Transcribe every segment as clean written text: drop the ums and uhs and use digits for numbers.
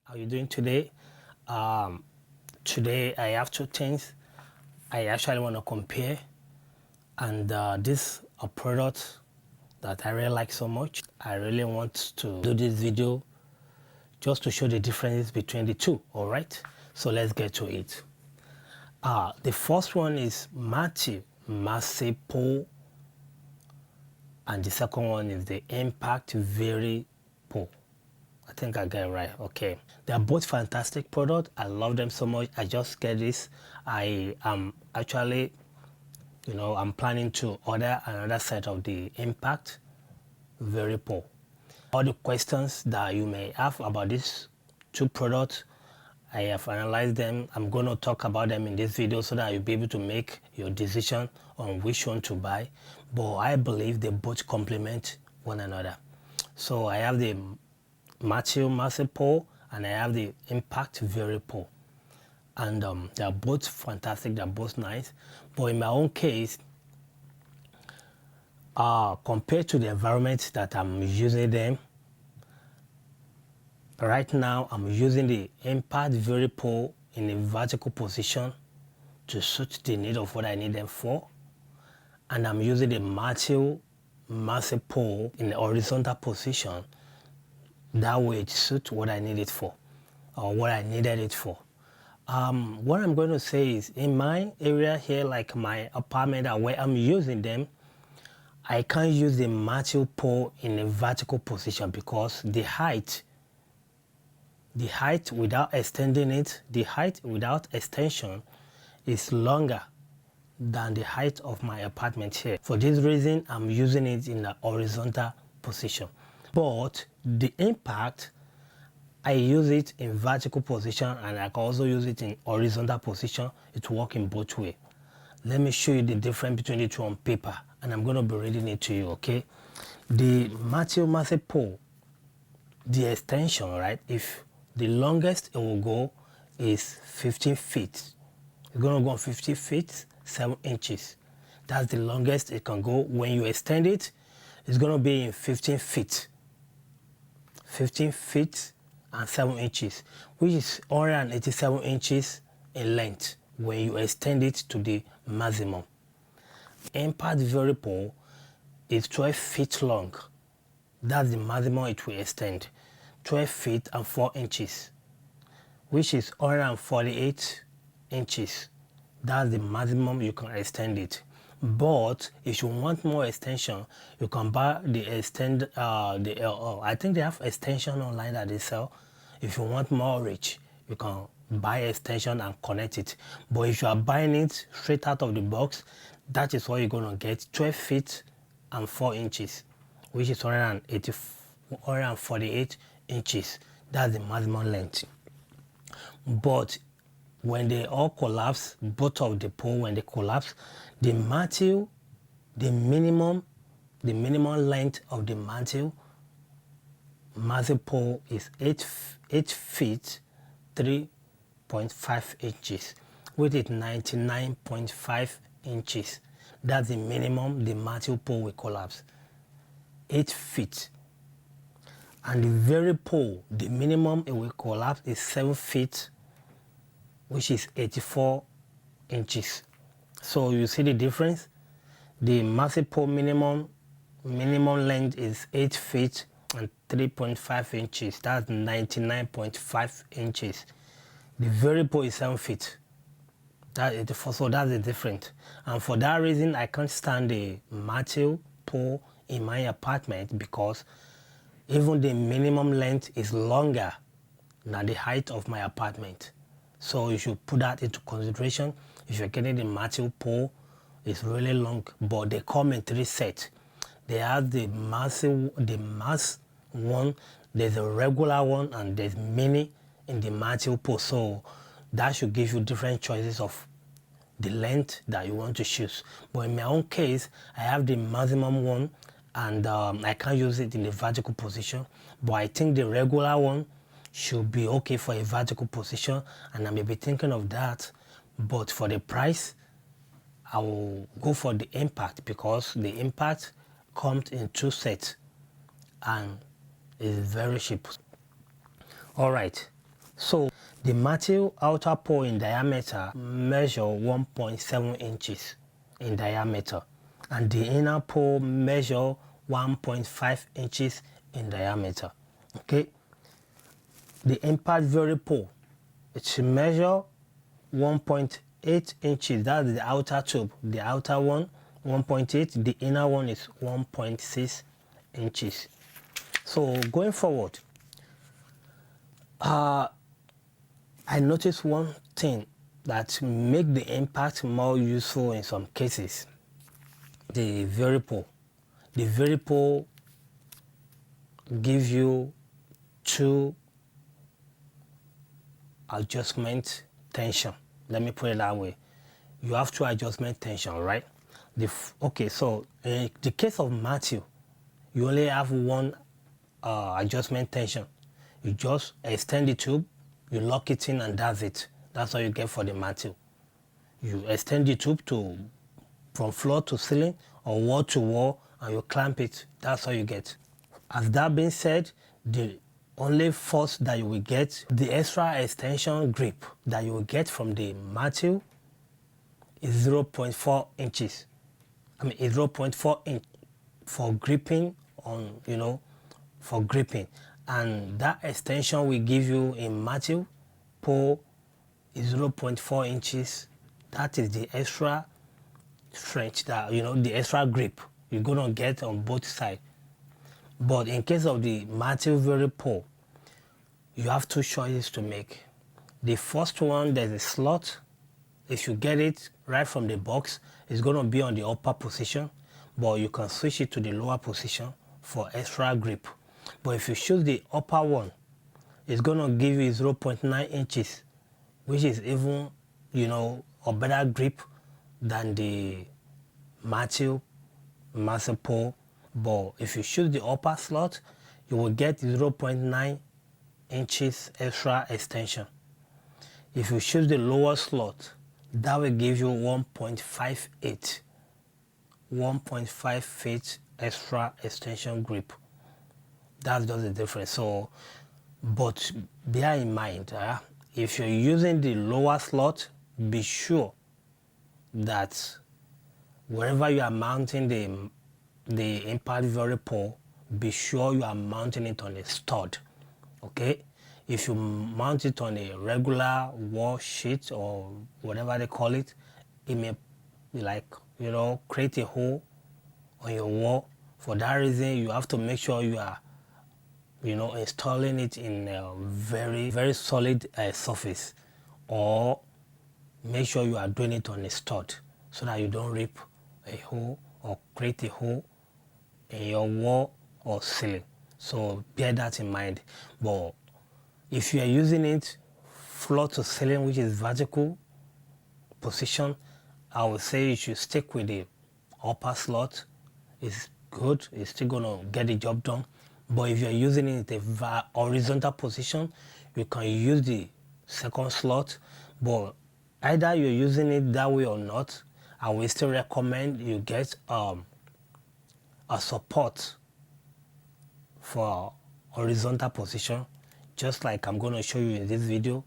How you doing today? Today I have two things I actually want to compare, and this a product that I really like so much. I really want to do this video just to show the differences between the two. All right, so let's get to it. The first one is Mathew Maxi Pole, and the second one is the Impact Varipole. I think I get it right. Okay, they are both fantastic products. I love them so much. I just get this. I am actually, I'm planning to order another set of the Impact Varipole. All the questions that you may have about these two products, I have analyzed them. I'm going to talk about them in this video so that you'll be able to make your decision on which one to buy. But I believe they both complement one another. So I have the Mathew Maxi Pole and I have the Impact Varipole, and they are both fantastic. They're both nice. But in my own case, compared to the environment that I'm using them right now, I'm using the Impact Varipole in a vertical position to suit the need of what I need them for, and I'm using the Mathew Maxi Pole in a horizontal position. That way it suits what I need it for, or what I needed it for. What I'm going to say is, in my area here, like my apartment where I'm using them, I can't use the Mathew pole in a vertical position because the height without extending it, the height without extension is longer than the height of my apartment here. For this reason, I'm using it in a horizontal position. But the Impact, I use it in vertical position and I can also use it in horizontal position. It works in both ways. Let me show you the difference between the two on paper, and I'm going to be reading it to you, okay? The Mathew Maxi Pole, the extension, right? If the longest it will go is 15 feet. It's going to go 50 feet, 7 inches. That's the longest it can go. When you extend it, it's going to be in 15 feet. 15 feet and 7 inches, which is 187 inches in length when you extend it to the maximum. Impact Varipole is 12 feet long. That's the maximum it will extend. 12 feet and 4 inches, which is 148 inches. That's the maximum you can extend it. But if you want more extension, you can buy the I think they have extension online that they sell. If you want more reach, you can buy extension and connect it. But if you are buying it straight out of the box, that is what you're going to get: 12 feet and 4 inches, which is 148 inches. That's the maximum length. But when they all collapse, both of the pole, when they collapse, the Mathew, the minimum length of the Mathew Maxi Pole is 8 feet 3.5 inches, which is 99.5 inches. That's the minimum the Mathew pole will collapse. 8 feet. And the Varipole, the minimum it will collapse is 7 feet, which is 84 inches. So you see the difference. The Maxi Pole minimum length is 8 feet and 3.5 inches. That's 99.5 inches. The Varipole is 7 feet. That is so that's the difference. And for that reason, I can't stand the Mathew pole in my apartment, because even the minimum length is longer than the height of my apartment. So you should put that into consideration. If you're getting the Mathew pole, it's really long, but they come in 3 sets. They have the mass one, there's a regular one, and there's mini in the Mathew pole. So that should give you different choices of the length that you want to choose. But in my own case, I have the maximum one, and I can't use it in the vertical position. But I think the regular one should be okay for a vertical position, and I may be thinking of that. But for the price, I will go for the Impact, because the Impact comes in 2 sets and is very cheap. All right, So the Mathew outer pole in diameter measure 1.7 inches in diameter, and the inner pole measure 1.5 inches in diameter. Okay, the Impact Varipole, it measure 1.8 inches. That's the outer tube. The outer one 1.8, the inner one is 1.6 inches. So going forward, I noticed one thing that make the impact more useful in some cases. The Varipole. The Varipole gives you two adjustment tension. Let me put it that way. You have two adjustment tension, right? Okay, so in the case of Mathew, you only have one adjustment tension. You just extend the tube, you lock it in, and that's it. That's all you get for the Mathew. You extend the tube from floor to ceiling or wall to wall, and you clamp it. That's all you get. As that being said, the only force that you will get, the extra extension grip that you will get from the Mathew is 0.4 inches. I mean, it's 0.4 inch for gripping on, for gripping. And that extension we give you in Mathew pole is 0.4 inches. That is the extra strength, that the extra grip you're gonna get on both sides. But in case of the Mathew Varipole, you have two choices to make. The first one, there's a slot. If you get it right from the box, it's gonna be on the upper position, but you can switch it to the lower position for extra grip. But if you choose the upper one, it's gonna give you 0.9 inches, which is even, a better grip than the Mathew Maxi Pole. But if you choose the upper slot, you will get 0.9 inches extra extension. If you choose the lower slot, that will give you 1.5 feet extra extension grip. That's just the difference. So, but bear in mind, if you're using the lower slot, be sure that wherever you are mounting the Impact Varipole, be sure you are mounting it on a stud. Okay, if you mount it on a regular wall sheet or whatever they call it, it may create a hole on your wall. For that reason, you have to make sure you are installing it in a very, very solid surface, or make sure you are doing it on a stud so that you don't rip a hole or create a hole in your wall or ceiling. So bear that in mind. But if you are using it floor to ceiling, which is vertical position, I would say you should stick with the upper slot. It's good, it's still gonna get the job done. But if you're using it in a horizontal position, you can use the second slot. But either you're using it that way or not, I will still recommend you get a support for horizontal position, just like I'm going to show you in this video.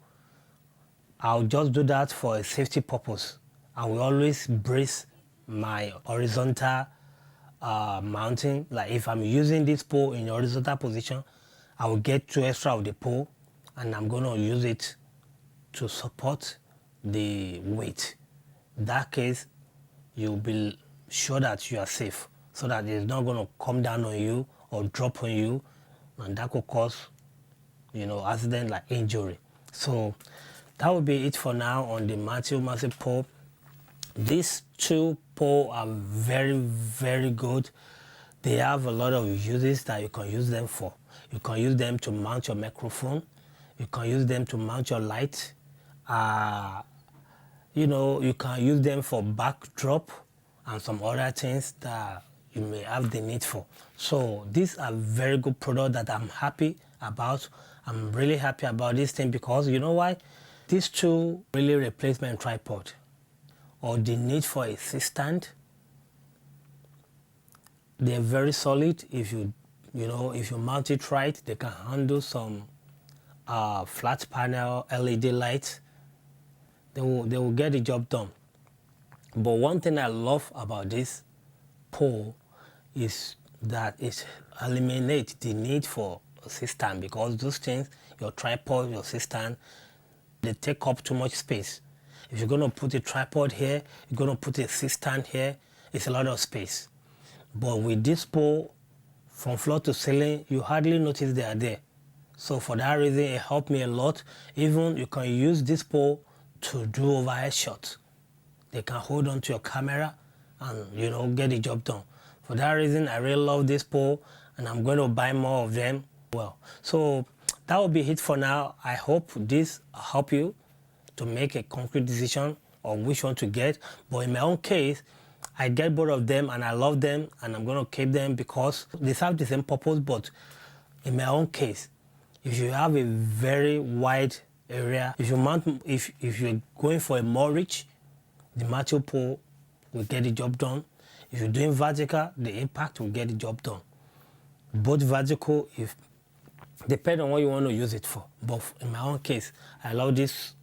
I'll just do that for a safety purpose. I will always brace my horizontal mounting. Like if I'm using this pole in horizontal position, I will get 2 extra of the pole, and I'm going to use it to support the weight. In that case, you'll be sure that you are safe, so that it's not going to come down on you or drop on you, and that could cause accident like injury. So that will be it for now on the Mathew Maxi Pole. These two poles are very, very good. They have a lot of uses that you can use them for. You can use them to mount your microphone. You can use them to mount your light. You can use them for backdrop and some other things that you may have the need for. So these are very good products that I'm happy about. I'm really happy about this thing because you know why? These two really replace my tripod or the need for a C-stand. They're very solid. If you mount it right, they can handle some flat panel LED lights, they will get the job done. But one thing I love about this pole is that it eliminates the need for a C-stand, because those things, your tripod, your C-stand, they take up too much space. If you're going to put a tripod here, you're going to put a C-stand here, it's a lot of space. But with this pole, from floor to ceiling, you hardly notice they are there. So for that reason, it helped me a lot. Even you can use this pole to do overhead shots. They can hold on to your camera and, you know, get the job done. For that reason, I really love this pole, and I'm going to buy more of them. Well, so that will be it for now. I hope this help you to make a concrete decision on which one to get. But in my own case, I get both of them and I love them, and I'm going to keep them because they serve the same purpose. But in my own case, if you have a very wide area, if you're going for a more reach, the Mathew pole will get the job done. If you're doing vertical, the Impact will get the job done. Both vertical, depend on what you want to use it for. But in my own case, I love this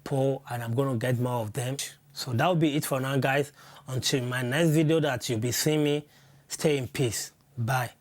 pole and I'm going to get more of them. So that will be it for now, guys. Until my next video that you'll be seeing me, stay in peace. Bye.